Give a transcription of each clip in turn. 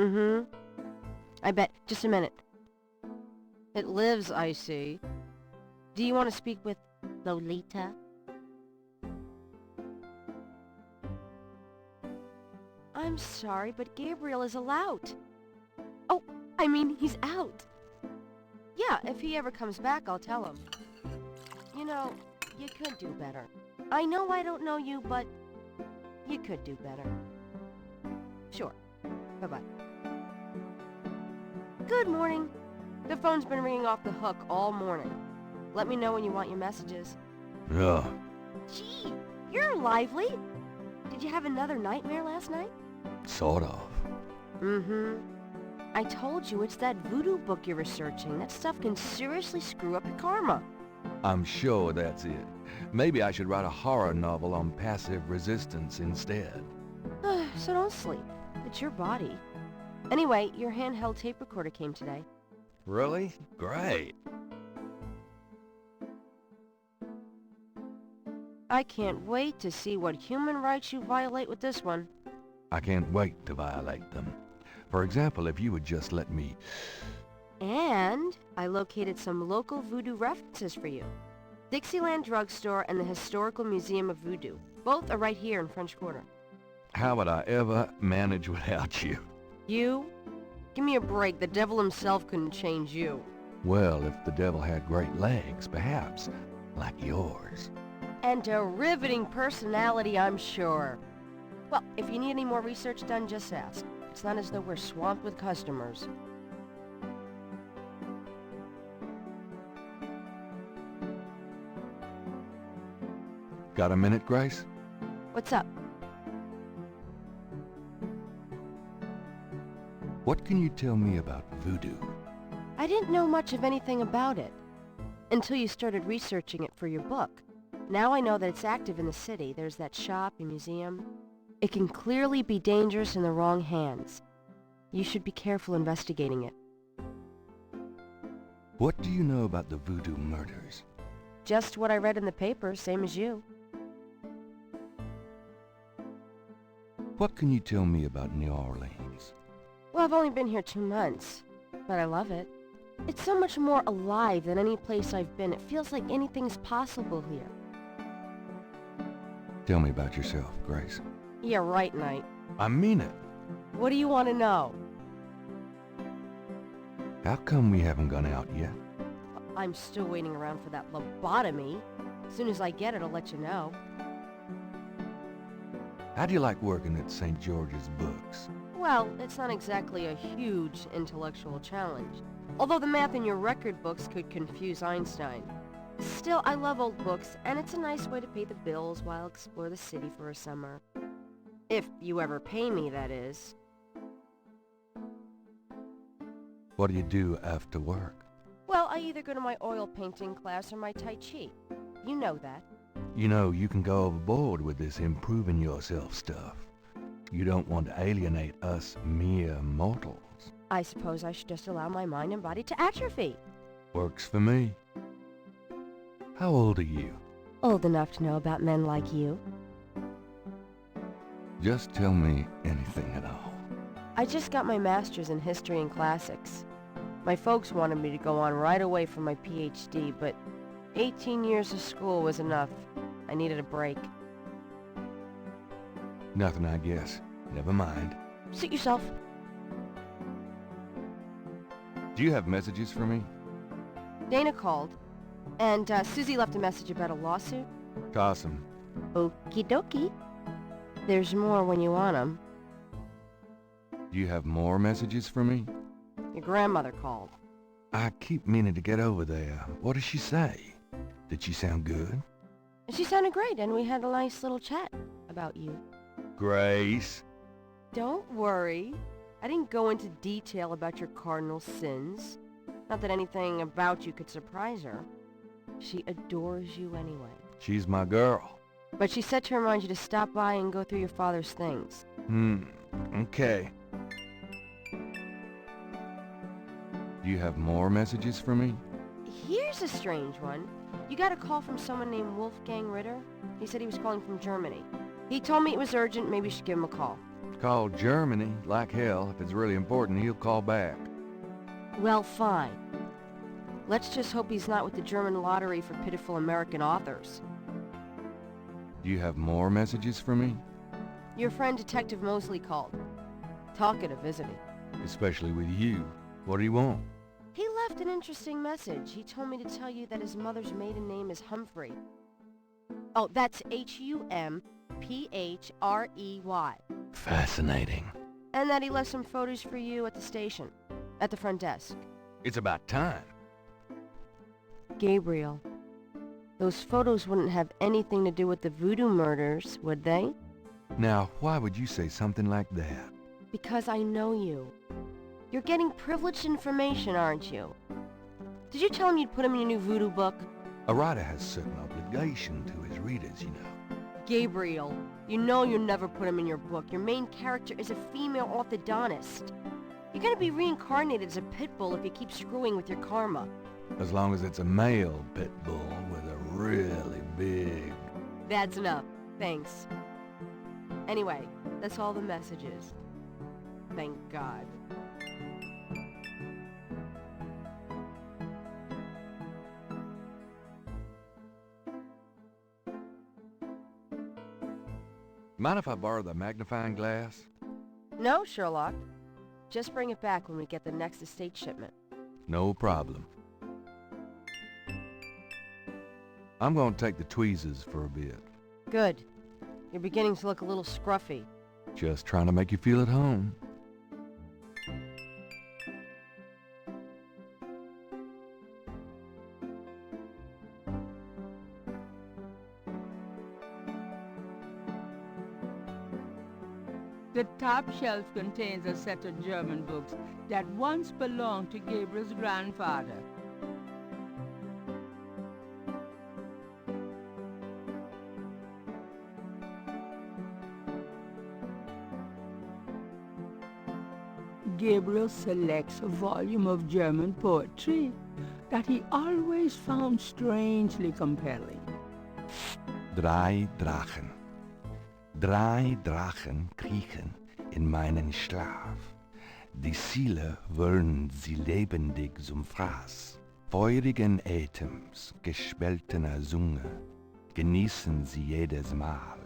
Mm-hmm. I bet. Just a minute. It lives, I see. Do you want to speak with Lolita? I'm sorry, but Gabriel is out. Oh, I mean, he's out. Yeah, if he ever comes back, I'll tell him. You know, you could do better. I know I don't know you, but you could do better. Sure. Bye-bye. Good morning. The phone's been ringing off the hook all morning. Let me know when you want your messages. Yeah. Gee, you're lively. Did you have another nightmare last night? Sort of. Mm-hmm. I told you it's that voodoo book you're researching. That stuff can seriously screw up your karma. I'm sure that's it. Maybe I should write a horror novel on passive resistance instead. So don't sleep. It's your body. Anyway, your handheld tape recorder came today. Really? Great. I can't wait to see what human rights you violate with this one. I can't wait to violate them. For example, if you would just let me... And I located some local voodoo references for you. Dixieland Drugstore and the Historical Museum of Voodoo. Both are right here in French Quarter. How would I ever manage without you? You? Give me a break. The devil himself couldn't change you. Well, if the devil had great legs, perhaps. Like yours. And a riveting personality, I'm sure. Well, if you need any more research done, just ask. It's not as though we're swamped with customers. Got a minute, Grace? What's up? What can you tell me about voodoo? I didn't know much of anything about it until you started researching it for your book. Now I know that it's active in the city. There's that shop and museum. It can clearly be dangerous in the wrong hands. You should be careful investigating it. What do you know about the voodoo murders? Just what I read in the paper, same as you. What can you tell me about New Orleans? Well, I've only been here 2 months, but I love it. It's so much more alive than any place I've been. It feels like anything's possible here. Tell me about yourself, Grace. Yeah, right, Knight. I mean it. What do you want to know? How come we haven't gone out yet? I'm still waiting around for that lobotomy. As soon as I get it, I'll let you know. How do you like working at St. George's Books? Well, it's not exactly a huge intellectual challenge. Although the math in your record books could confuse Einstein. Still, I love old books, and it's a nice way to pay the bills while I explore the city for a summer. If you ever pay me, that is. What do you do after work? Well, I either go to my oil painting class or my Tai Chi. You know that. You know, you can go overboard with this improving yourself stuff. You don't want to alienate us mere mortals. I suppose I should just allow my mind and body to atrophy. Works for me. How old are you? Old enough to know about men like you. Just tell me anything at all. I just got my master's in history and classics. My folks wanted me to go on right away for my PhD, but 18 years of school was enough. I needed a break. Nothing, I guess. Never mind. Suit yourself. Do you have messages for me? Dana called, and Susie left a message about a lawsuit. Awesome. Okie dokie. There's more when you want 'em. Do you have more messages for me? Your grandmother called. I keep meaning to get over there. What did she say? Did she sound good? She sounded great, and we had a nice little chat about you. Grace. Don't worry. I didn't go into detail about your cardinal sins. Not that anything about you could surprise her. She adores you anyway. She's my girl. But she said to remind you to stop by and go through your father's things. Okay. Do you have more messages for me? Here's a strange one. You got a call from someone named Wolfgang Ritter? He said he was calling from Germany. He told me it was urgent, maybe you should give him a call. Call Germany, like hell. If it's really important, he'll call back. Well, fine. Let's just hope he's not with the German lottery for pitiful American authors. Do you have more messages for me? Your friend Detective Mosley called. Talkative, isn't he? Especially with you. What do you want? He left an interesting message. He told me to tell you that his mother's maiden name is Humphrey. Oh, that's Humprey. Fascinating. And that he left some photos for you at the station, at the front desk. It's about time. Gabriel, those photos wouldn't have anything to do with the voodoo murders, would they? Now, why would you say something like that? Because I know you. You're getting privileged information, aren't you? Did you tell him you'd put him in your new voodoo book? A writer has certain obligation to his readers, you know. Gabriel, you know you'll never put him in your book. Your main character is a female orthodontist. You're gonna be reincarnated as a pit bull if you keep screwing with your karma. As long as it's a male pit bull with a really big... That's enough. Thanks. Anyway, that's all the messages. Thank God. Mind if I borrow the magnifying glass? No, Sherlock. Just bring it back when we get the next estate shipment. No problem. I'm gonna take the tweezers for a bit. Good. You're beginning to look a little scruffy. Just trying to make you feel at home. The top shelf contains a set of German books that once belonged to Gabriel's grandfather. Gabriel selects a volume of German poetry that he always found strangely compelling. Drei Drachen. Drei Drachen kriechen in meinen Schlaf. Die Ziele wollen sie lebendig zum Fraß. Feurigen Atems, gespaltener Zunge, genießen sie jedes Mal.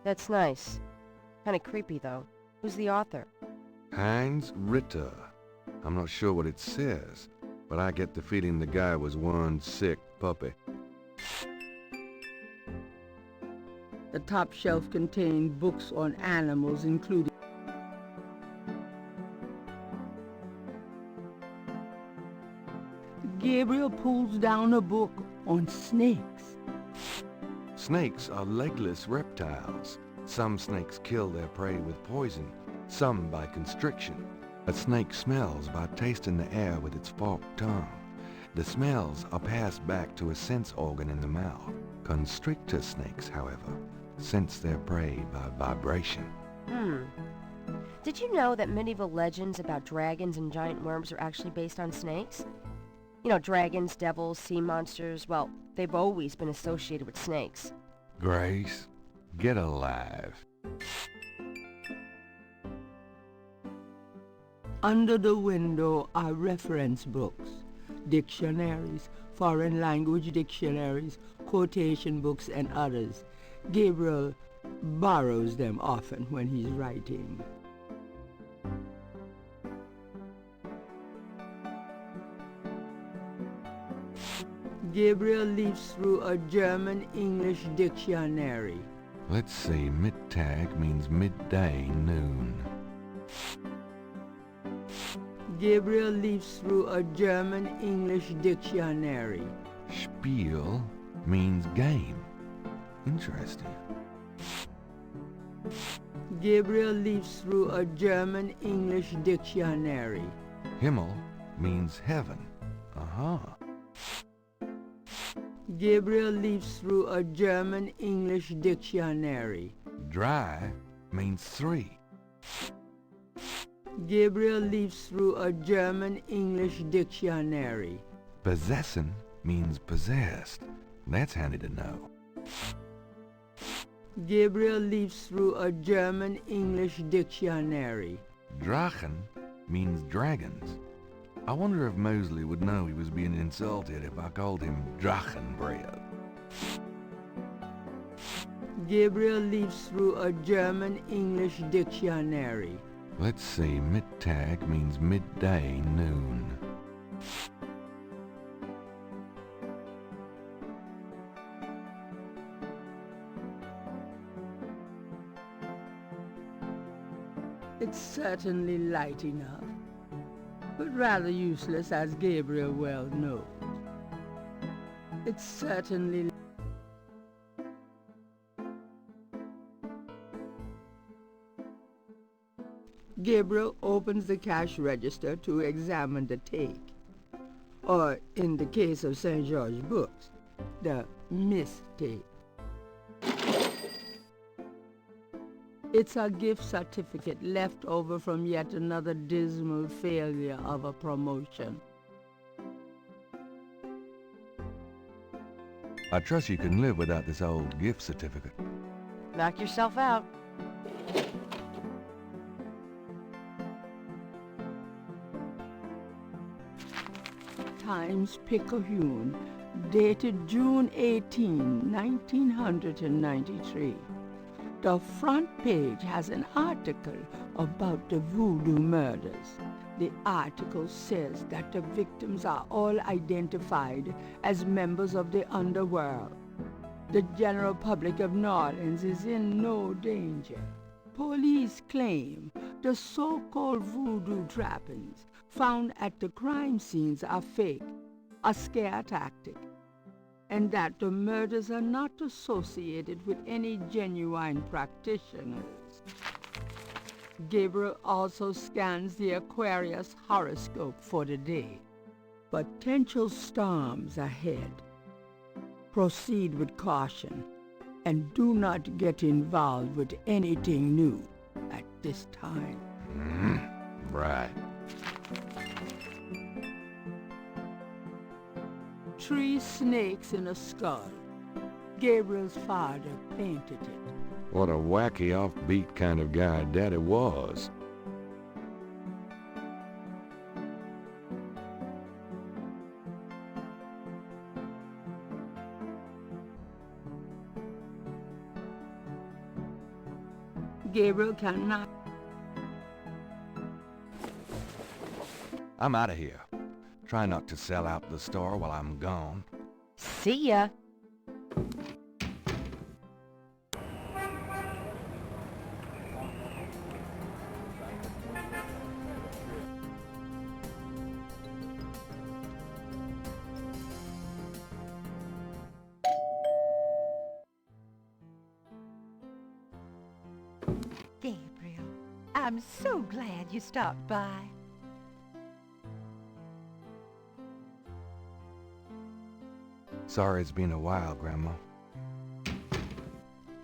That's nice. Kinda creepy, though. Who's the author? Heinz Ritter. I'm not sure what it says, but I get the feeling the guy was one sick puppy. The top shelf contained books on animals, including Gabriel pulls down a book on snakes. Snakes are legless reptiles. Some snakes kill their prey with poison, some by constriction. A snake smells by tasting the air with its forked tongue. The smells are passed back to a sense organ in the mouth. Constrictor snakes, however, sense their prey by vibration. Did you know that medieval legends about dragons and giant worms are actually based on snakes? You know, dragons, devils, sea monsters, well, they've always been associated with snakes. Grace, get alive. Under the window are reference books, dictionaries, foreign language dictionaries, quotation books, and others. Gabriel borrows them often when he's writing. Gabriel leafs through a German-English dictionary. Let's see, Mittag means midday, noon. Gabriel leafs through a German-English dictionary. Spiel means game. Interesting. Gabriel leafs through a German-English dictionary. Himmel means heaven. Uh-huh. Gabriel leafs through a German-English dictionary. Dry means 3. Gabriel leafs through a German-English dictionary. Possession means possessed. That's handy to know. Gabriel leafs through a German-English dictionary. Drachen means dragons. I wonder if Mosley would know he was being insulted if I called him Drachenbread. Gabriel leafs through a German-English dictionary. Let's see, Mittag means midday, noon. It's certainly light enough, but rather useless, as Gabriel well knows. It's certainly... Gabriel opens the cash register to examine the take, or in the case of St. George Books, the mistake. It's a gift certificate left over from yet another dismal failure of a promotion. I trust you can live without this old gift certificate. Knock yourself out. Times-Picayune, dated June 18, 1993. The front page has an article about the voodoo murders. The article says that the victims are all identified as members of the underworld. The general public of New Orleans is in no danger. Police claim the so-called voodoo trappings found at the crime scenes are fake, a scare tactic, and that the murders are not associated with any genuine practitioners. Gabriel also scans the Aquarius horoscope for the day. Potential storms ahead. Proceed with caution, and do not get involved with anything new at this time. Right. 3 snakes in a skull. Gabriel's father painted it. What a wacky, offbeat kind of guy Daddy was. Gabriel cannot... I'm out of here. Try not to sell out the store while I'm gone. See ya. Gabriel, I'm so glad you stopped by. Sorry it's been a while, Grandma.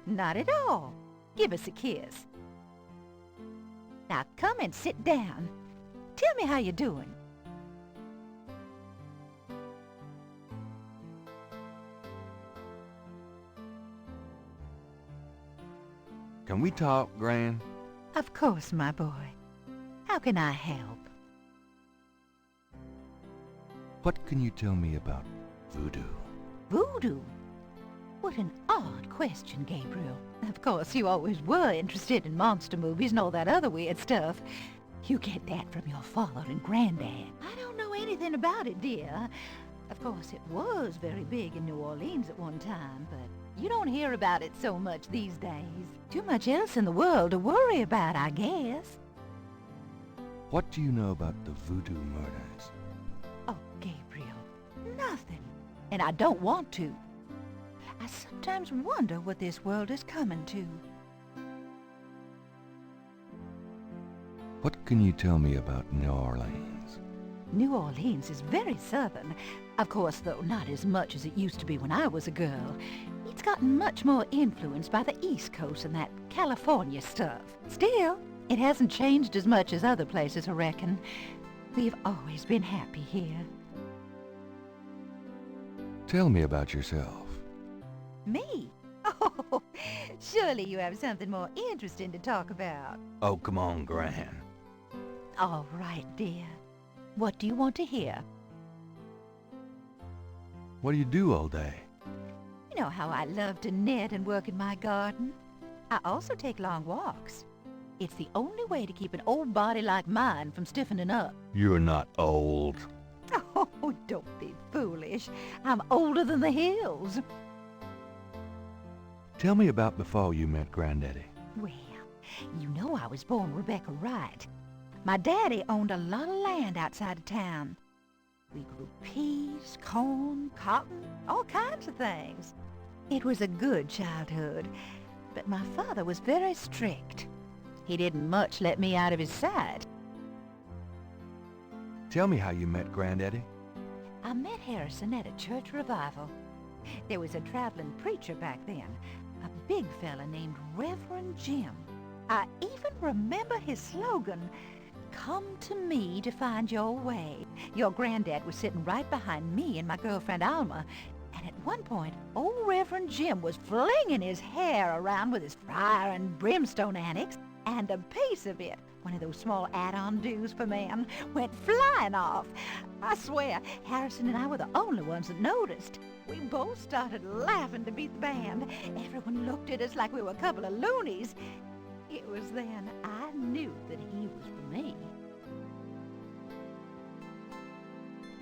Not at all. Give us a kiss. Now come and sit down. Tell me how you're doing. Can we talk, Gran? Of course, my boy. How can I help? What can you tell me about voodoo? Voodoo? What an odd question, Gabriel. Of course, you always were interested in monster movies and all that other weird stuff. You get that from your father and granddad. I don't know anything about it, dear. Of course, it was very big in New Orleans at one time, but you don't hear about it so much these days. Too much else in the world to worry about, I guess. What do you know about the voodoo murders? Oh, Gabriel, nothing. And I don't want to. I sometimes wonder what this world is coming to. What can you tell me about New Orleans? New Orleans is very southern. Of course, though, not as much as it used to be when I was a girl. It's gotten much more influenced by the East Coast and that California stuff. Still, it hasn't changed as much as other places, I reckon. We've always been happy here. Tell me about yourself. Me? Oh, Surely you have something more interesting to talk about. Oh, come on, Gran. All right, dear. What do you want to hear? What do you do all day? You know how I love to knit and work in my garden? I also take long walks. It's the only way to keep an old body like mine from stiffening up. You're not old. Oh, don't be foolish. I'm older than the hills. Tell me about before you met Granddaddy. Well, you know I was born Rebecca Wright. My daddy owned a lot of land outside of town. We grew peas, corn, cotton, all kinds of things. It was a good childhood, but my father was very strict. He didn't much let me out of his sight. Tell me how you met Granddaddy. I met Harrison at a church revival. There was a traveling preacher back then, a big fella named Reverend Jim. I even remember his slogan, "Come to me to find your way." Your granddad was sitting right behind me and my girlfriend Alma, and at one point, old Reverend Jim was flinging his hair around with his fire and brimstone annex, and a piece of it, one of those small add-on do's for men, went flying off. I swear, Harrison and I were the only ones that noticed. We both started laughing to beat the band. Everyone looked at us like we were a couple of loonies. It was then I knew that he was for me.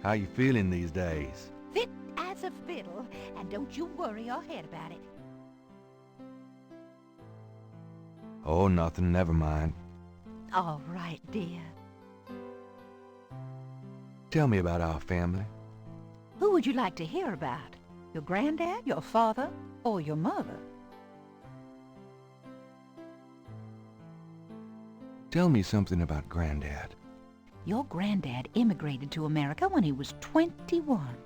How you feeling these days? Fit as a fiddle, and don't you worry your head about it. Oh, nothing, never mind. All right, dear. Tell me about our family. Who would you like to hear about? Your granddad, your father, or your mother? Tell me something about Granddad. Your granddad immigrated to America when he was 21.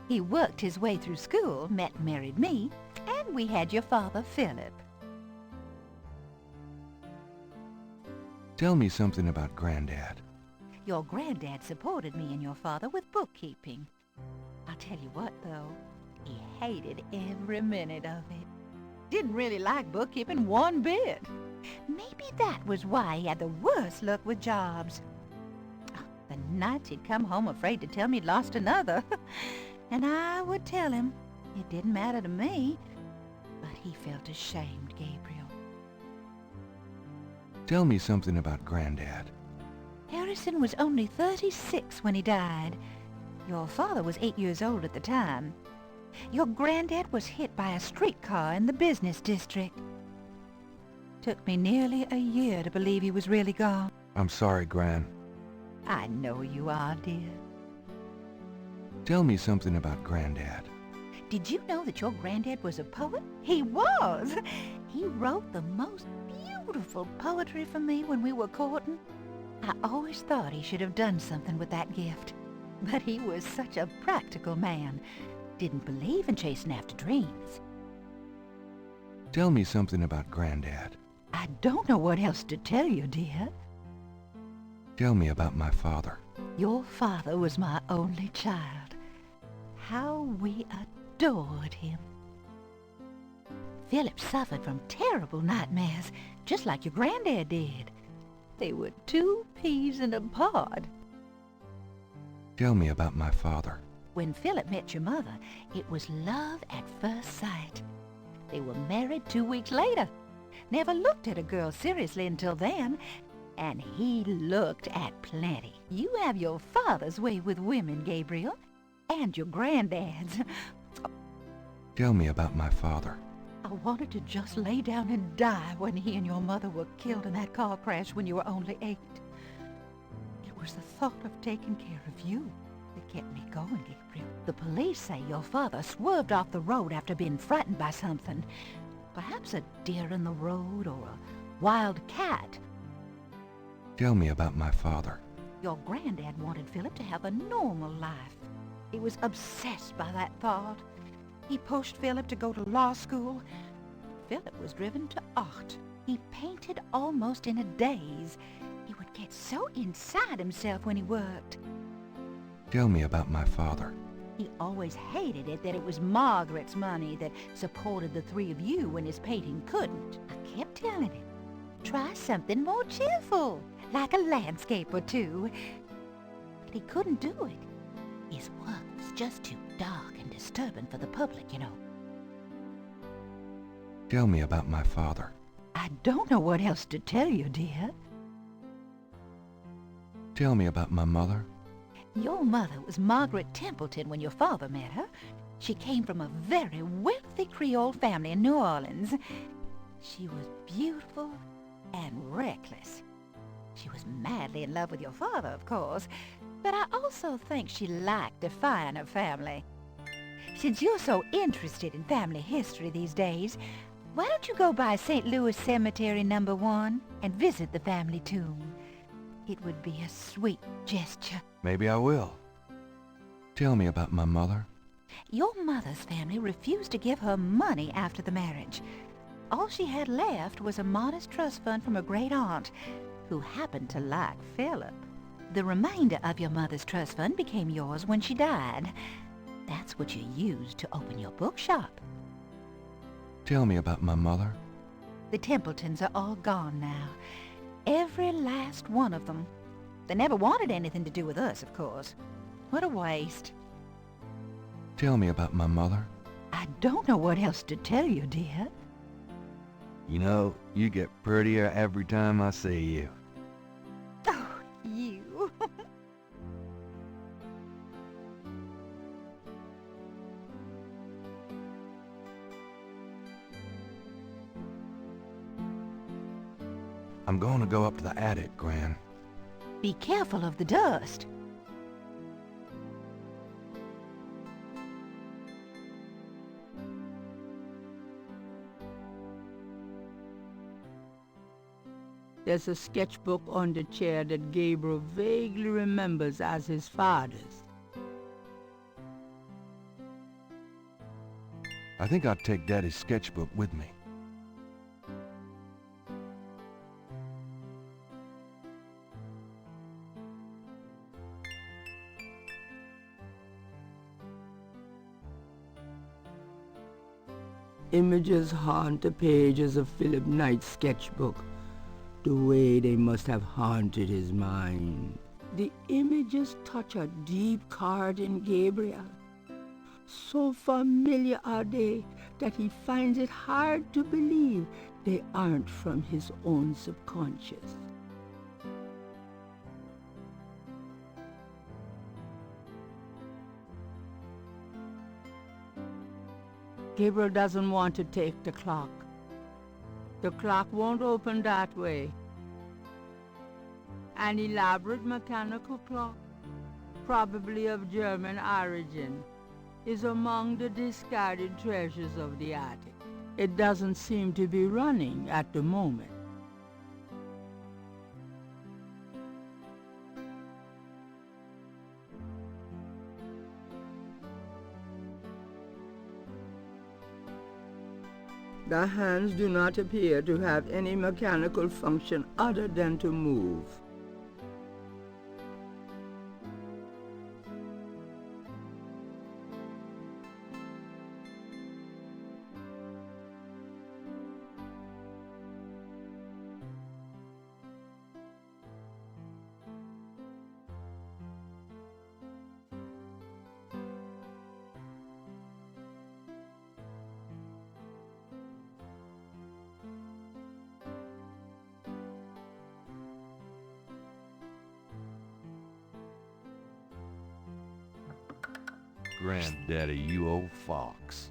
He worked his way through school, met and married me, and we had your father, Philip. Tell me something about Granddad. Your granddad supported me and your father with bookkeeping. I'll tell you what, though, he hated every minute of it. Didn't really like bookkeeping one bit. Maybe that was why he had the worst luck with jobs. The nights he'd come home afraid to tell me he'd lost another. And I would tell him. It didn't matter to me. But he felt ashamed, Gabriel. Tell me something about Granddad. Harrison was only 36 when he died. Your father was 8 years old at the time. Your granddad was hit by a streetcar in the business district. Took me nearly a year to believe he was really gone. I'm sorry, Gran. I know you are, dear. Tell me something about Granddad. Did you know that your granddad was a poet? He was! He wrote the most beautiful poetry for me when we were courting. I always thought he should have done something with that gift. But he was such a practical man. Didn't believe in chasing after dreams. Tell me something about Granddad. I don't know what else to tell you, dear. Tell me about my father. Your father was my only child. How we adored him. Philip suffered from terrible nightmares, just like your granddad did. They were 2 peas in a pod. Tell me about my father. When Philip met your mother, it was love at first sight. They were married 2 weeks later. Never looked at a girl seriously until then, and he looked at plenty. You have your father's way with women, Gabriel, and your granddad's. Tell me about my father. I wanted to just lay down and die when he and your mother were killed in that car crash when you were only 8. It was the thought of taking care of you that kept me going, Gabriel. The police say your father swerved off the road after being frightened by something. Perhaps a deer in the road or a wild cat. Tell me about my father. Your granddad wanted Philip to have a normal life. He was obsessed by that thought. He pushed Philip to go to law school. Philip was driven to art. He painted almost in a daze. He would get so inside himself when he worked. Tell me about my father. He always hated it that it was Margaret's money that supported the three of you when his painting couldn't. I kept telling him, try something more cheerful, like a landscape or two. But he couldn't do it. His work was just too dark and disturbing for the public, you know. Tell me about my father. I don't know what else to tell you, dear. Tell me about my mother. Your mother was Margaret Templeton when your father met her. She came from a very wealthy Creole family in New Orleans. She was beautiful and reckless. She was madly in love with your father, of course, but I also think she liked defying her family. Since you're so interested in family history these days, why don't you go by St. Louis Cemetery No. 1 and visit the family tomb? It would be a sweet gesture. Maybe I will. Tell me about my mother. Your mother's family refused to give her money after the marriage. All she had left was a modest trust fund from a great-aunt, who happened to like Philip. The remainder of your mother's trust fund became yours when she died. That's what you used to open your bookshop. Tell me about my mother. The Templetons are all gone now. Every last one of them. They never wanted anything to do with us, of course. What a waste. Tell me about my mother. I don't know what else to tell you, dear. You know, you get prettier every time I see you. Oh, you. I'm going to go up to the attic, Gran. Be careful of the dust. There's a sketchbook on the chair that Gabriel vaguely remembers as his father's. I think I'll take Daddy's sketchbook with me. Images haunt the pages of Philip Knight's sketchbook, the way they must have haunted his mind. The images touch a deep chord in Gabriel. So familiar are they that he finds it hard to believe they aren't from his own subconscious. Gabriel doesn't want to take the clock. The clock won't open that way. An elaborate mechanical clock, probably of German origin, is among the discarded treasures of the attic. It doesn't seem to be running at the moment. The hands do not appear to have any mechanical function other than to move. Granddaddy, you old fox.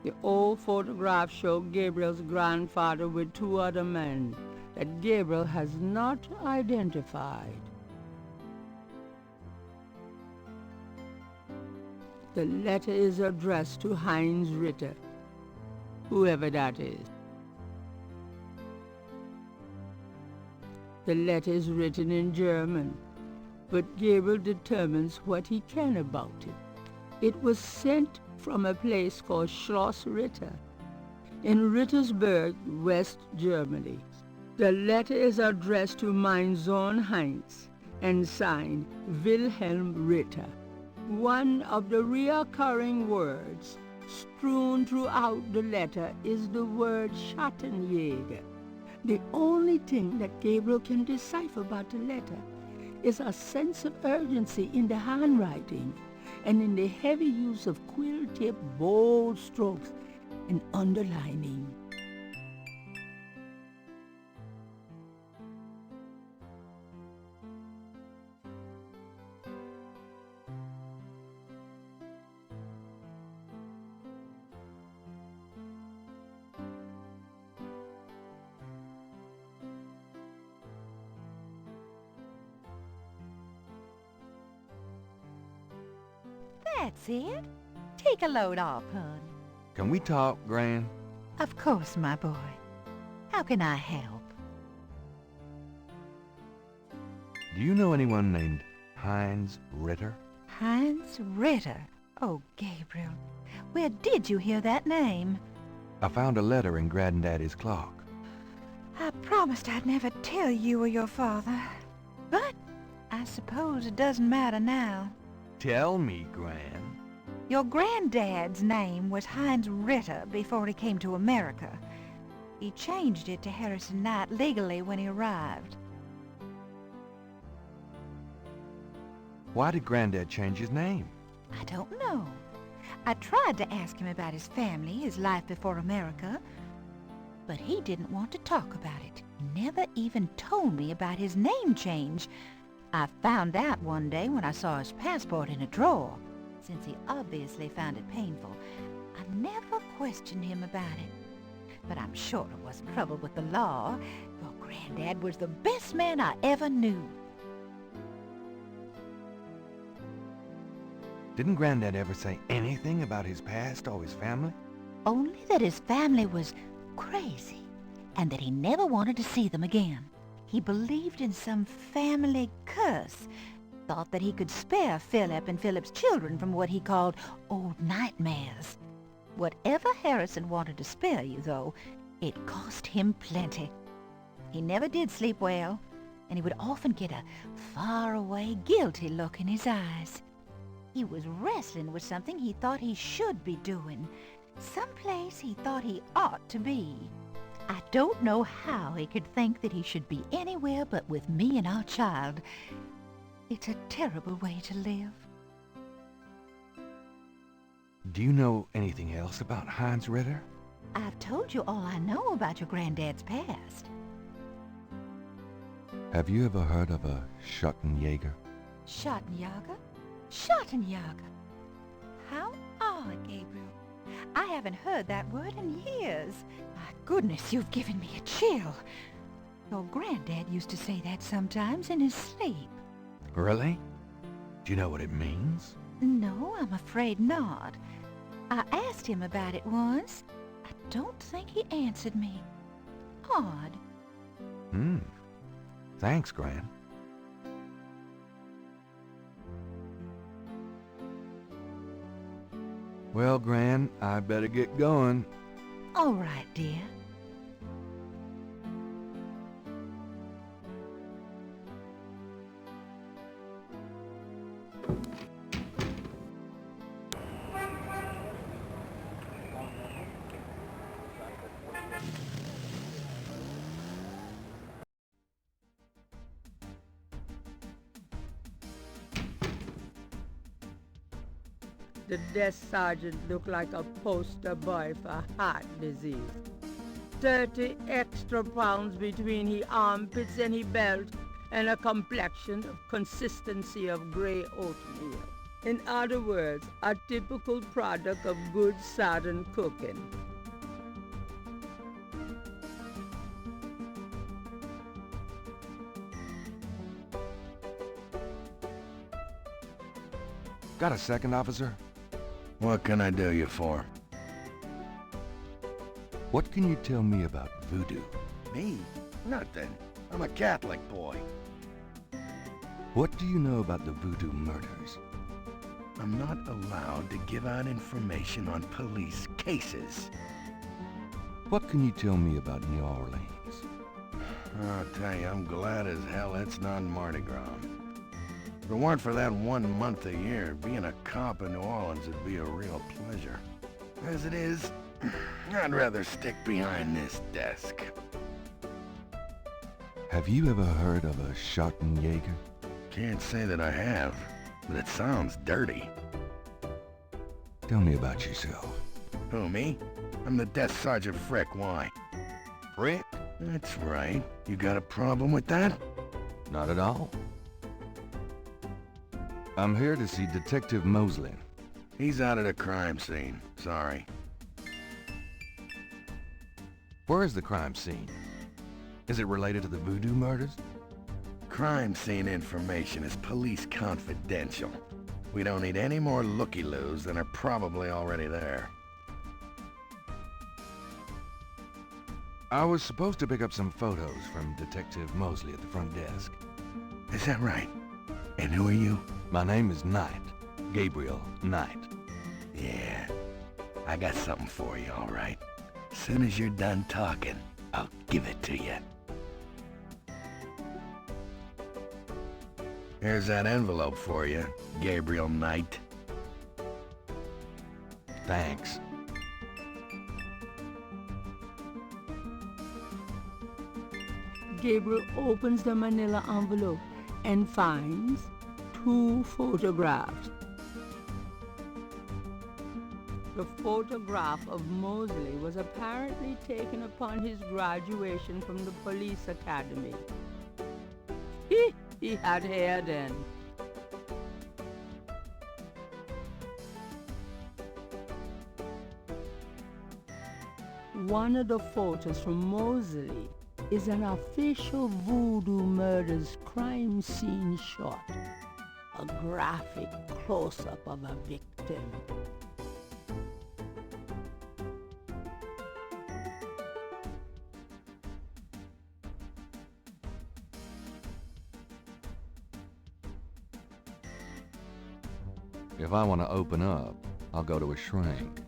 The old photographs show Gabriel's grandfather with two other men that Gabriel has not identified. The letter is addressed to Heinz Ritter, whoever that is. The letter is written in German, but Gabriel determines what he can about it. It was sent from a place called Schloss Ritter in Rittersberg, West Germany. The letter is addressed to mein Sohn Heinz and signed Wilhelm Ritter. One of the recurring words strewn throughout the letter is the word Schattenjäger. The only thing that Gabriel can decipher about the letter is a sense of urgency in the handwriting and in the heavy use of quill-tipped bold strokes and underlining. That's it. Take a load off, hon. Can we talk, Gran? Of course, my boy. How can I help? Do you know anyone named Heinz Ritter? Heinz Ritter? Oh, Gabriel. Where did you hear that name? I found a letter in Granddaddy's clock. I promised I'd never tell you or your father. But I suppose it doesn't matter now. Tell me, Gran. Your granddad's name was Heinz Ritter before he came to America. He changed it to Harrison Knight legally when he arrived. Why did Granddad change his name? I don't know. I tried to ask him about his family, his life before America, but he didn't want to talk about it. He never even told me about his name change. I found out one day when I saw his passport in a drawer. Since he obviously found it painful, I never questioned him about it. But I'm sure it wasn't trouble with the law. Your granddad was the best man I ever knew. Didn't Granddad ever say anything about his past or his family? Only that his family was crazy, and that he never wanted to see them again. He believed in some family curse, thought that he could spare Philip and Philip's children from what he called old nightmares. Whatever Harrison wanted to spare you, though, it cost him plenty. He never did sleep well, and he would often get a far-away, guilty look in his eyes. He was wrestling with something he thought he should be doing, someplace he thought he ought to be. I don't know how he could think that he should be anywhere but with me and our child. It's a terrible way to live. Do you know anything else about Heinz Ritter? I've told you all I know about your granddad's past. Have you ever heard of a Schattenjäger? Schattenjäger? Schattenjäger? How odd, Gabriel. I haven't heard that word in years. My goodness, you've given me a chill. Your granddad used to say that sometimes in his sleep. Really? Do you know what it means? No, I'm afraid not. I asked him about it once. I don't think he answered me. Odd. Thanks, Gran. Well, Gran, I better get going. All right, dear. The desk sergeant looked like a poster boy for heart disease. 30 extra pounds between his armpits and his belt, and a complexion of consistency of grey oatmeal. In other words, a typical product of good southern cooking. Got a second, officer? What can I do you for? What can you tell me about voodoo? Me? Nothing. I'm a Catholic boy. What do you know about the voodoo murders? I'm not allowed to give out information on police cases. What can you tell me about New Orleans? I'll tell you, I'm glad as hell it's not Mardi Gras. If it weren't for that 1 month a year, being a cop in New Orleans would be a real pleasure. As it is, I'd rather stick behind this desk. Have you ever heard of a Schottenjäger? Can't say that I have, but it sounds dirty. Tell me about yourself. Who, me? I'm the Desk Sergeant Frick. Why? Frick? That's right. You got a problem with that? Not at all. I'm here to see Detective Mosley. He's out at the crime scene. Sorry. Where is the crime scene? Is it related to the voodoo murders? Crime scene information is police confidential. We don't need any more looky-loos than are probably already there. I was supposed to pick up some photos from Detective Mosley at the front desk. Is that right? And who are you? My name is Knight. Gabriel Knight. Yeah, I got something for you, all right. As soon as you're done talking, I'll give it to you. Here's that envelope for you, Gabriel Knight. Thanks. Gabriel opens the manila envelope and finds 2 photographs. The photograph of Mosley was apparently taken upon his graduation from the police academy. He had hair then. One of the photos from Mosley is an official voodoo murders crime scene shot. A graphic close-up of a victim. If I want to open up, I'll go to a shrink.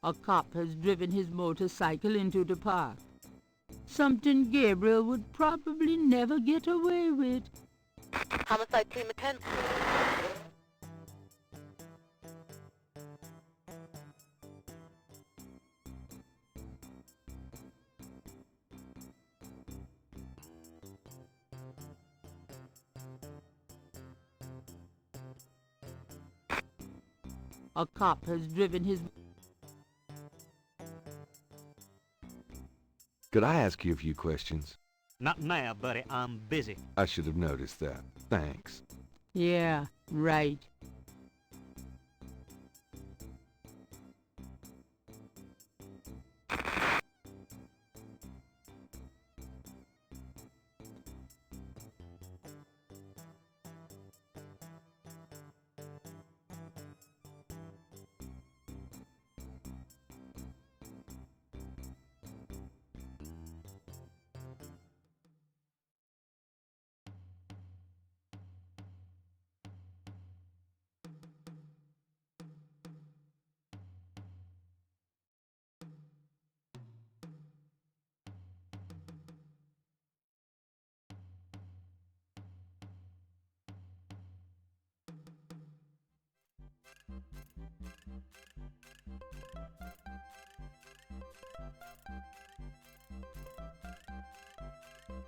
A cop has driven his motorcycle into the park. Something Gabriel would probably never get away with. Homicide team attend. A cop has driven his... Could I ask you a few questions? Not now, buddy. I'm busy. I should have noticed that. Thanks. Yeah, right.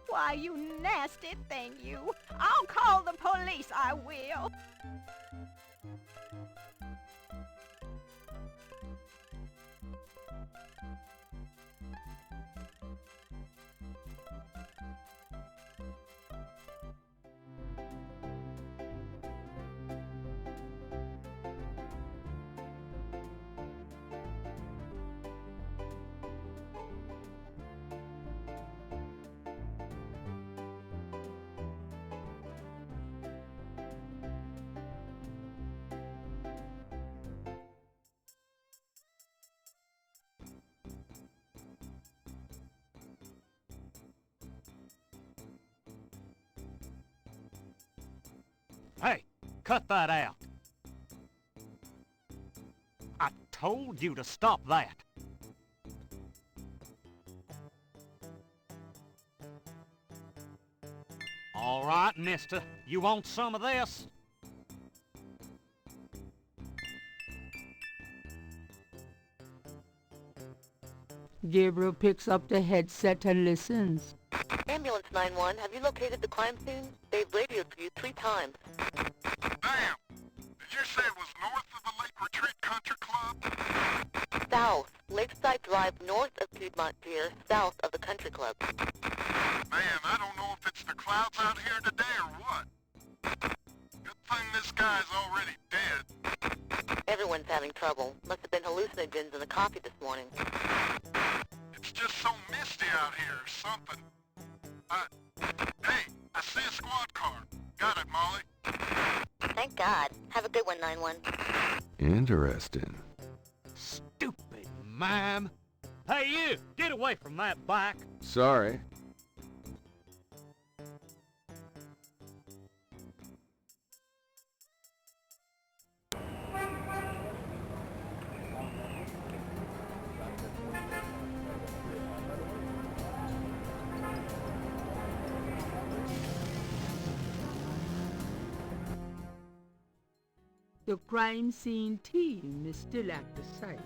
Why, you nasty thing, you. I'll call the police, I will. Hey, cut that out. I told you to stop that. All right, mister. You want some of this? Gabriel picks up the headset and listens. Ambulance 911, have you located the crime scene? They've radioed for you 3 times. Damn! Did you say it was north of the Lake Retreat Country Club? South. Lakeside Drive north of Piedmont Pier, south of the country club. Man, I don't know if it's the clouds out here today or what. Good thing this guy's already dead. Everyone's having trouble. Must have been hallucinogens in the coffee this morning. It's just so misty out here or something. Hey, I see a squad car. Got it, Molly. Thank God. Have a good one, 911. Interesting. Stupid mime. Hey, you! Get away from that bike. Sorry. The crime scene team is still at the site.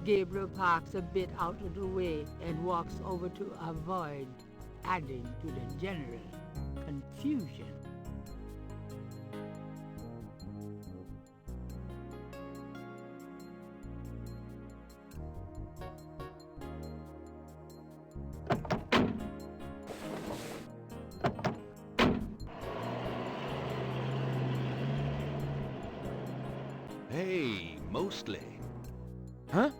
Gabriel parks a bit out of the way and walks over to avoid adding to the general confusion. Hey, mostly. Huh?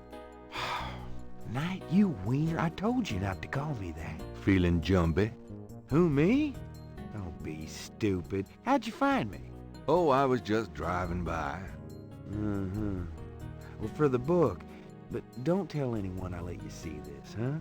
Knight, you wiener, I told you not to call me that. Feeling jumpy? Who, me? Don't be stupid. How'd you find me? Oh, I was just driving by. Uh-huh. Well, for the book. But don't tell anyone I let you see this, huh?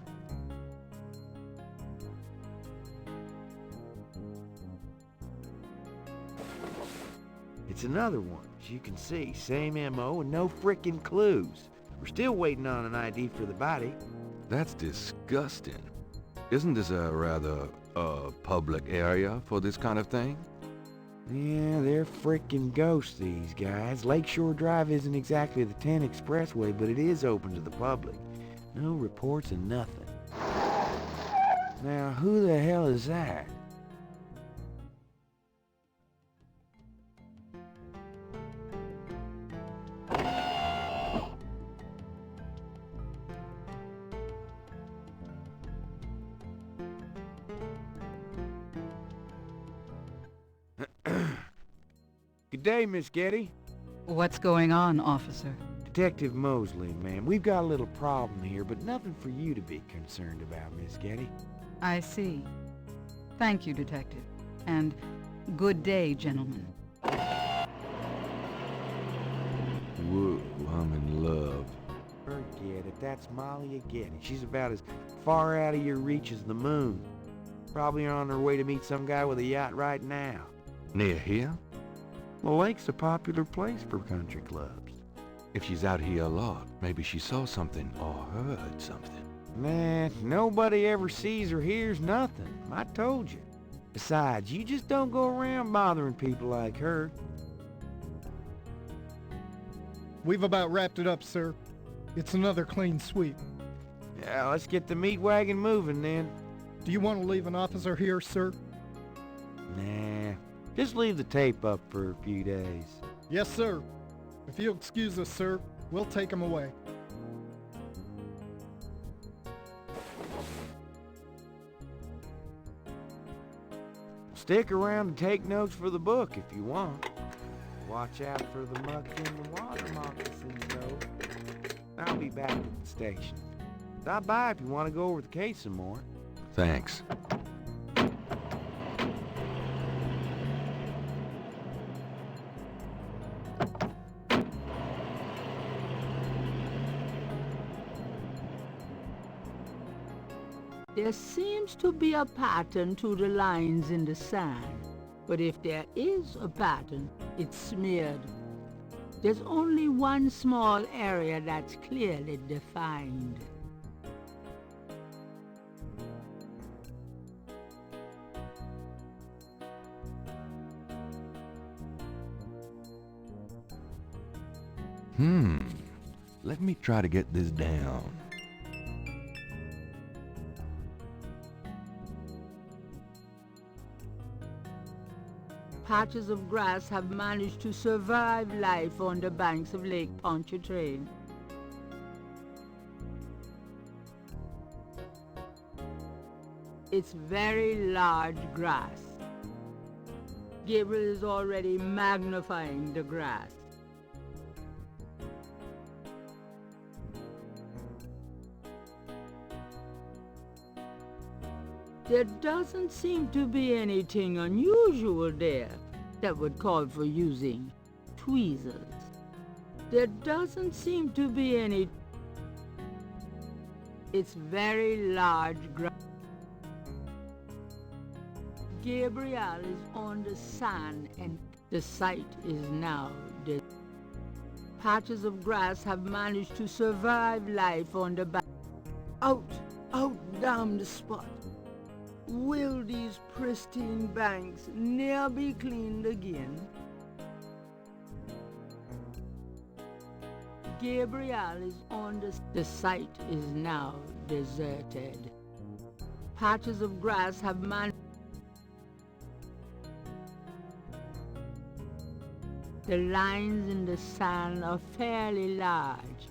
It's another one, as you can see. Same M.O. and no frickin' clues. We're still waiting on an ID for the body. That's disgusting. Isn't this a rather, public area for this kind of thing? Yeah, they're frickin' ghosts, these guys. Lakeshore Drive isn't exactly the 10 expressway, but it is open to the public. No reports and nothing. Now, who the hell is that? Good day, Miss Getty. What's going on, officer? Detective Mosley, ma'am. We've got a little problem here, but nothing for you to be concerned about, Miss Getty. I see. Thank you, detective. And good day, gentlemen. Whoa, I'm in love. Forget it. That's Molly Getty. She's about as far out of your reach as the moon. Probably on her way to meet some guy with a yacht right now. Near here? The lake's a popular place for country clubs. If she's out here a lot, maybe she saw something or heard something. Nah, nobody ever sees or hears nothing. I told you. Besides, you just don't go around bothering people like her. We've about wrapped it up, sir. It's another clean sweep. Yeah, let's get the meat wagon moving then. Do you want to leave an officer here, sir? Nah, just leave the tape up for a few days. Yes, sir. If you'll excuse us, sir, we'll take him away. Stick around and take notes for the book if you want. Watch out for the muck in the water moccasins, though. I'll be back at the station. Stop by if you want to go over the case some more. Thanks. There seems to be a pattern to the lines in the sand. But if there is a pattern, it's smeared. There's only one small area that's clearly defined. Let me try to get this down. Patches of grass have managed to survive life on the banks of Lake Pontchartrain. It's very large grass. Gabriel is already magnifying the grass. There doesn't seem to be anything unusual there that would call for using tweezers. There doesn't seem to be any... It's very large grass. Gabriel is on the sand and the site is now dead. Patches of grass have managed to survive life on the back. Out damn the spot. Will these pristine banks ne'er be cleaned again? Gabriel is on the site is now deserted. Patches of grass have managed. The lines in the sand are fairly large.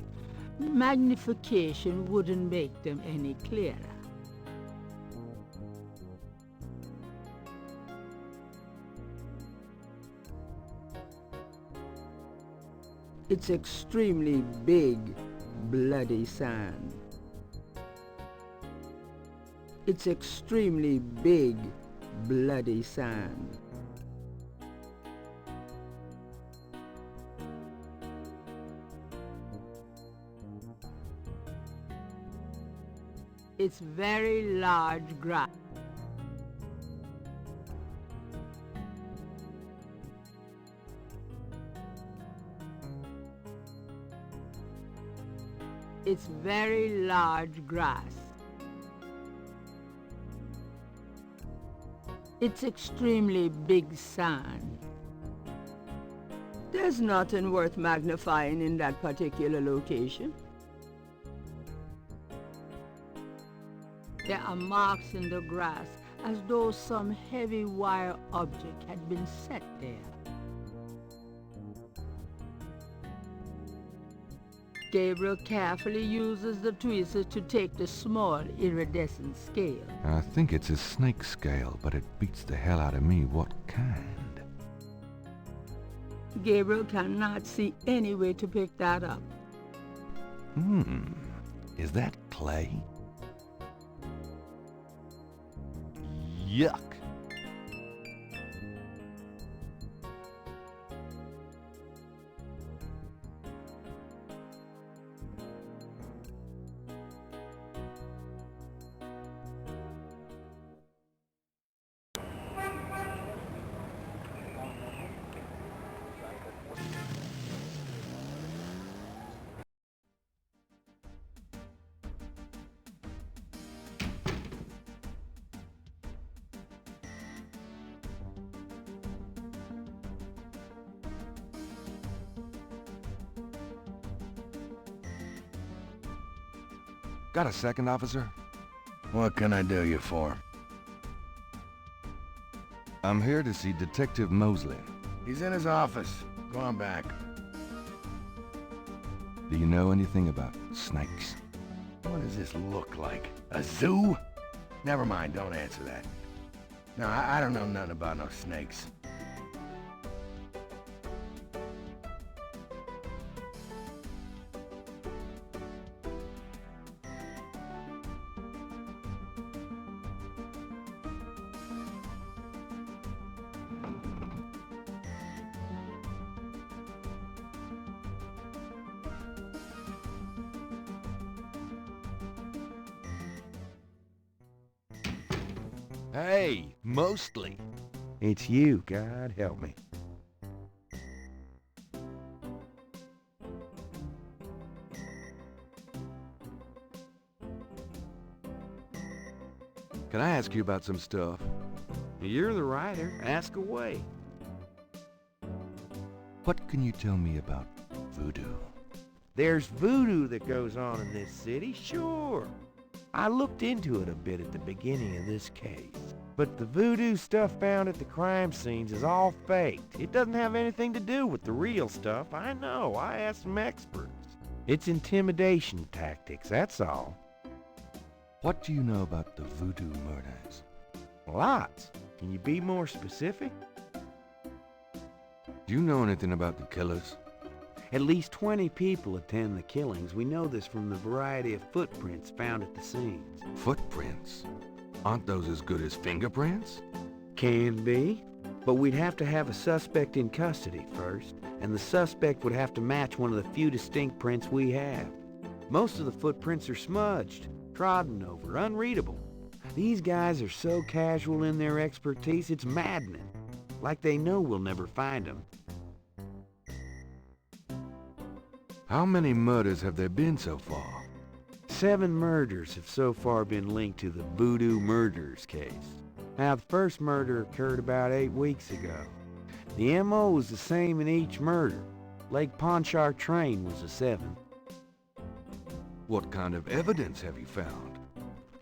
Magnification wouldn't make them any clearer. It's extremely big, bloody sand. It's extremely big, bloody sand. It's very large grass. It's very large grass. It's extremely big sand. There's nothing worth magnifying in that particular location. There are marks in the grass as though some heavy wire object had been set there. Gabriel carefully uses the tweezers to take the small iridescent scale. I think it's a snake scale, but it beats the hell out of me what kind. Gabriel cannot see any way to pick that up. Is that clay? Yuck. Got a second, officer? What can I do you for? I'm here to see Detective Mosley. He's in his office. Go on back. Do you know anything about snakes? What does this look like? A zoo? Never mind, don't answer that. No, I don't know nothing about no snakes. Hey, mostly. It's you, God help me. Can I ask you about some stuff? You're the writer. Ask away. What can you tell me about voodoo? There's voodoo that goes on in this city, sure. I looked into it a bit at the beginning of this case. But the voodoo stuff found at the crime scenes is all faked. It doesn't have anything to do with the real stuff. I know. I asked some experts. It's intimidation tactics, that's all. What do you know about the voodoo murders? Lots. Can you be more specific? Do you know anything about the killers? At least 20 people attend the killings. We know this from the variety of footprints found at the scenes. Footprints? Aren't those as good as fingerprints? Can be, but we'd have to have a suspect in custody first, and the suspect would have to match one of the few distinct prints we have. Most of the footprints are smudged, trodden over, unreadable. These guys are so casual in their expertise, it's maddening. Like they know we'll never find them. How many murders have there been so far? 7 murders have so far been linked to the voodoo murders case. Now, the first murder occurred about 8 weeks ago. The M.O. was the same in each murder. Lake Pontchartrain was the 7th. What kind of evidence have you found?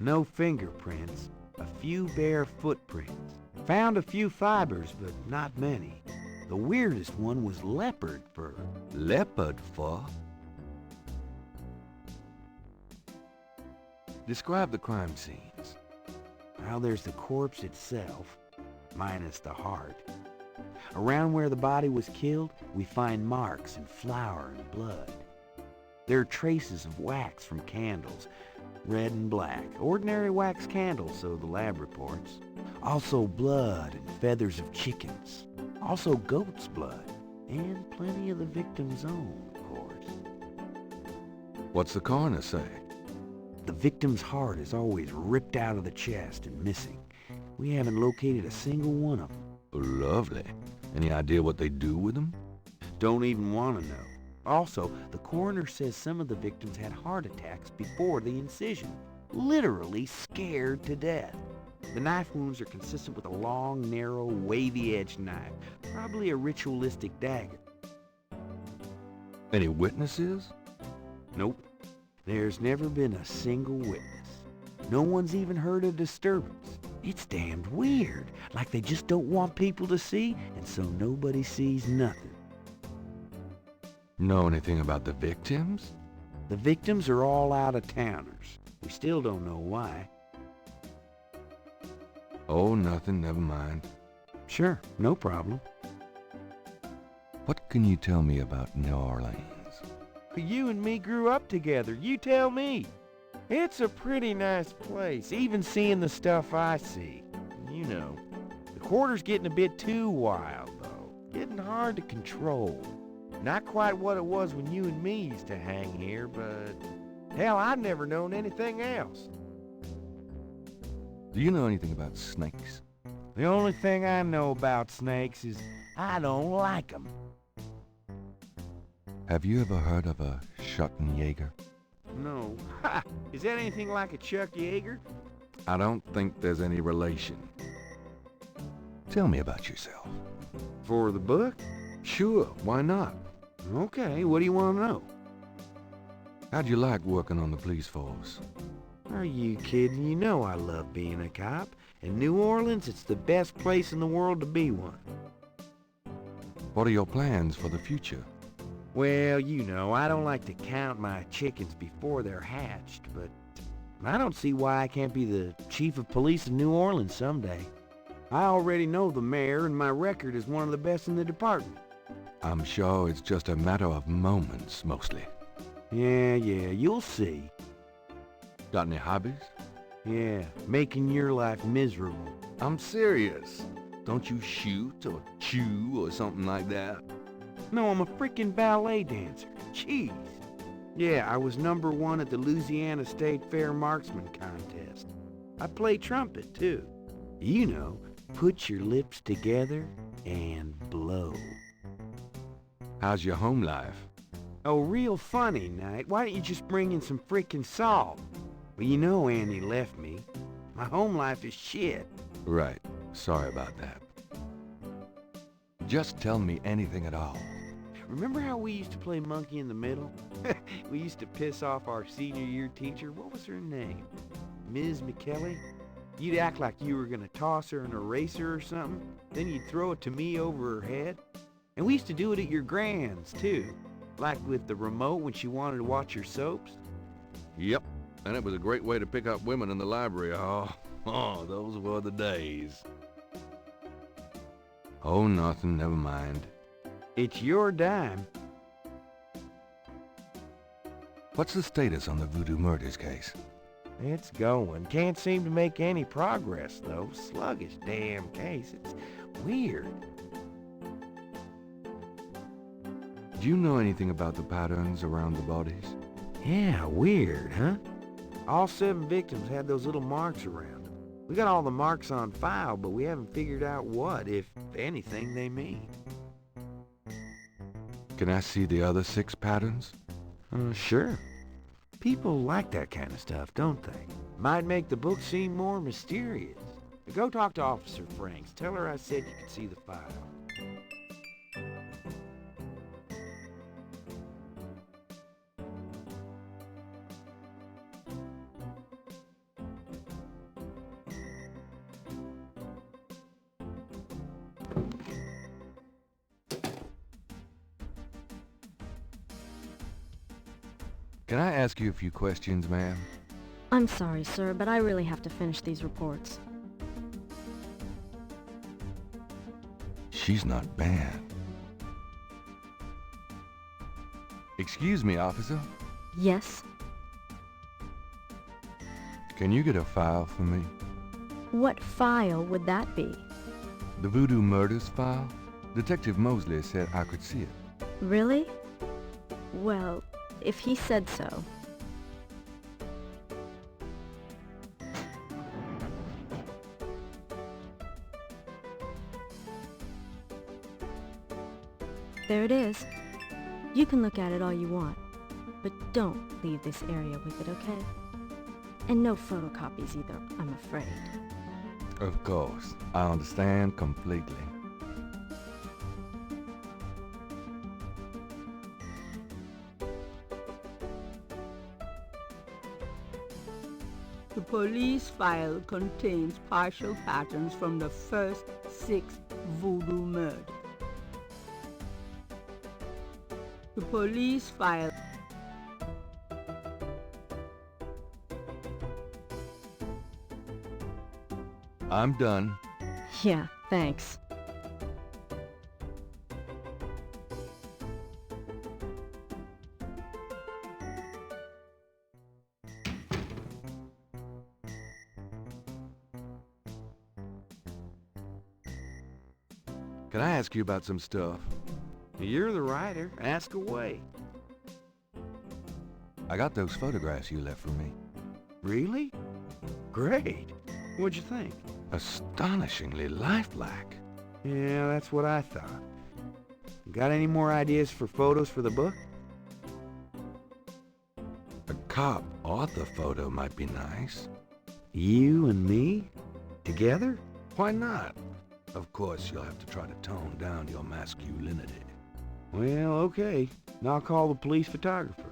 No fingerprints, a few bare footprints. Found a few fibers, but not many. The weirdest one was leopard fur. Leopard fur? Describe the crime scenes. Well, there's the corpse itself, minus the heart. Around where the body was killed, we find marks and flour and blood. There are traces of wax from candles, red and black. Ordinary wax candles, so the lab reports. Also blood and feathers of chickens. Also goat's blood. And plenty of the victim's own, of course. What's the coroner say? The victim's heart is always ripped out of the chest and missing. We haven't located a single one of them. Lovely. Any idea what they do with them? Don't even want to know. Also, the coroner says some of the victims had heart attacks before the incision. Literally scared to death. The knife wounds are consistent with a long, narrow, wavy-edged knife. Probably a ritualistic dagger. Any witnesses? Nope. There's never been a single witness. No one's even heard a disturbance. It's damned weird. Like they just don't want people to see, and so nobody sees nothing. Know anything about the victims? The victims are all out-of-towners. We still don't know why. Oh, nothing. Never mind. Sure, no problem. What can you tell me about New Orleans? You and me grew up together. You tell me. It's a pretty nice place, even seeing the stuff I see. You know, the quarter's getting a bit too wild, though. Getting hard to control. Not quite what it was when you and me used to hang here, but hell, I've never known anything else. Do you know anything about snakes? The only thing I know about snakes is I don't like them. Have you ever heard of a Schottenjäger? No. Ha! Is that anything like a Chuck Yeager? I don't think there's any relation. Tell me about yourself. For the book? Sure, why not? Okay, what do you want to know? How'd you like working on the police force? Are you kidding? You know I love being a cop. In New Orleans, it's the best place in the world to be one. What are your plans for the future? Well, you know, I don't like to count my chickens before they're hatched, but I don't see why I can't be the chief of police of New Orleans someday. I already know the mayor, and my record is one of the best in the department. I'm sure it's just a matter of moments, mostly. Yeah, you'll see. Got any hobbies? Yeah, making your life miserable. I'm serious. Don't you shoot or chew or something like that? No, I'm a freaking ballet dancer. Jeez. Yeah, I was #1 at the Louisiana State Fair Marksman Contest. I play trumpet, too. You know, Put your lips together and blow. How's your home life? Oh, real funny, Knight. Why don't you just bring in some frickin' salt? Well, you know Annie left me. My home life is shit. Right. Sorry about that. Just tell me anything at all. Remember how we used to play monkey in the middle? We used to piss off our senior year teacher. What was her name? Ms. McKelly? You'd act like you were gonna toss her an eraser or something. Then you'd throw it to me over her head. And we used to do it at your grand's, too. Like with the remote when she wanted to watch your soaps. Yep. And it was a great way to pick up women in the library. Oh, those were the days. Oh, nothing. Never mind. It's your dime. What's the status on the voodoo murders case? It's going. Can't seem to make any progress, though. Sluggish damn case. It's weird. Do you know anything about the patterns around the bodies? Yeah, weird, huh? All 7 victims had those little marks around them. We got all the marks on file, but we haven't figured out what, if anything, they mean. Can I see the other 6 patterns? Sure. People like that kind of stuff, don't they? Might make the book seem more mysterious. Go talk to Officer Franks. Tell her I said you could see the file. Can I ask you a few questions, ma'am? I'm sorry, sir, but I really have to finish these reports. She's not bad. Excuse me, officer. Yes? Can you get a file for me? What file would that be? The voodoo murders file? Detective Mosley said I could see it. Really? Well, if he said so. There it is. You can look at it all you want, but don't leave this area with it, okay? And no photocopies either, I'm afraid. Of course. I understand completely. The police file contains partial patterns from the first 6 voodoo murders. The police file... I'm done. Yeah, thanks. Can I ask you about some stuff? You're the writer. Ask away. I got those photographs you left for me. Really? Great. What'd you think? Astonishingly lifelike. Yeah, that's what I thought. Got any more ideas for photos for the book? A cop author photo might be nice. You and me? Together? Why not? Of course, you'll have to try to tone down your masculinity. Well, okay. Now I'll call the police photographer.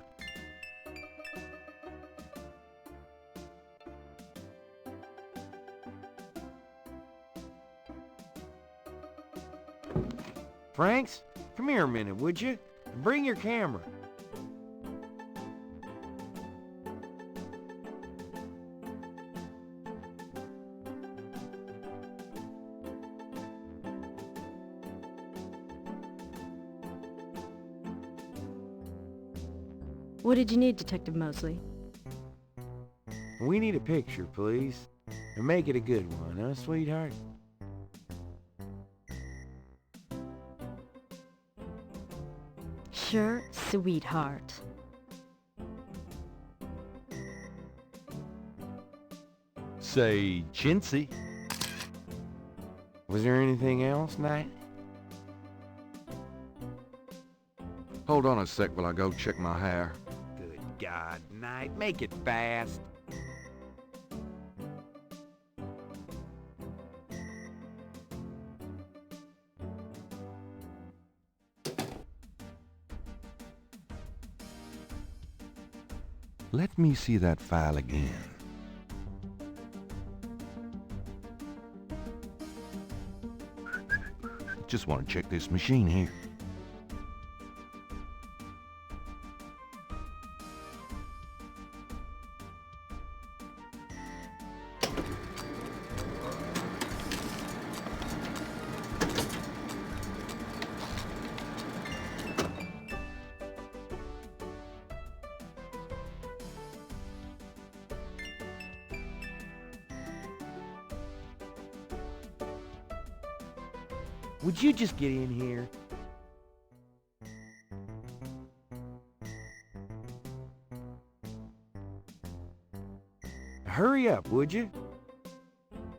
Franks, come here a minute, would you? Bring your camera. What did you need, Detective Mosley? We need a picture, please. And make it a good one, huh, sweetheart? Sure, sweetheart. Say, chintzy. Was there anything else, Knight? Hold on a sec while I go check my hair. Good God, Knight, make it fast. Let me see that file again. Just want to check this machine here. Would you just get in here? Hurry up, would you?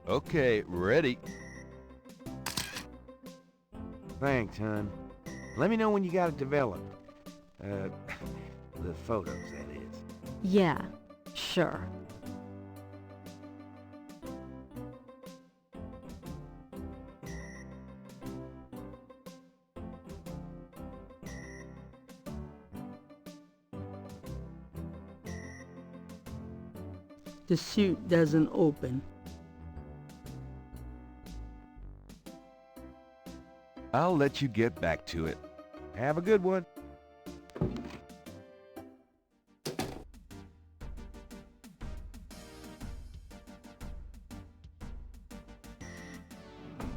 Okay, ready. Thanks, hon. Let me know when you got it developed. The photos, that is. Yeah, sure. The suit doesn't open. I'll let you get back to it. Have a good one.